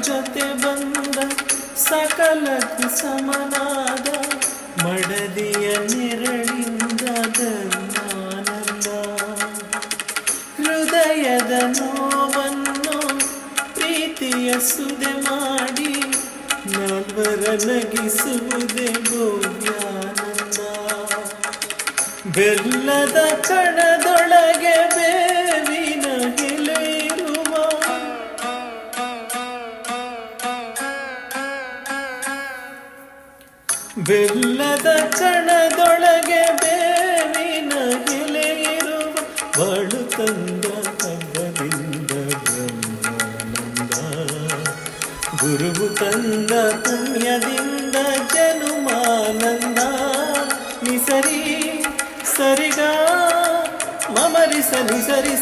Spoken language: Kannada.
ಜೊತೆ ಬಂದ ಸಕಲಕ್ಕೂ ಸಮನಾದ ಮಡದಿಯ ನೆರಳಿಂದ ಧರ್ಮಾನಂದ. ಹೃದಯದ ನೋವನ್ನು ಪ್ರೀತಿಯ ಸುದೆ ಮಾಡಿ ನಾಲ್ವರ ನಗಿಸುವುದೇ ಭವ್ಯಾನಂದ. ಬೆಲ್ಲದ ಕಣದೊಳಗೆ ಬೇವಿನ ಎಲೆ ಇರುವ ಬೆಲ್ಲದ ಕಣದೊಳಗೆ ಬೇವಿನ ಎಲೆ ಇರುವ ಬಾಳು ತಂದ ಹಬ್ಬದಿಂದ ಬ್ರಹ್ಮಾನಂದ. ಗುರುವು ತಂದ ಪುಣ್ಯದಿಂದ ಜನುಮಾನಂದ. ನಿಸರಿ ಸರಿಗ ಮಮರಿ ಸರಿ ಸರಿ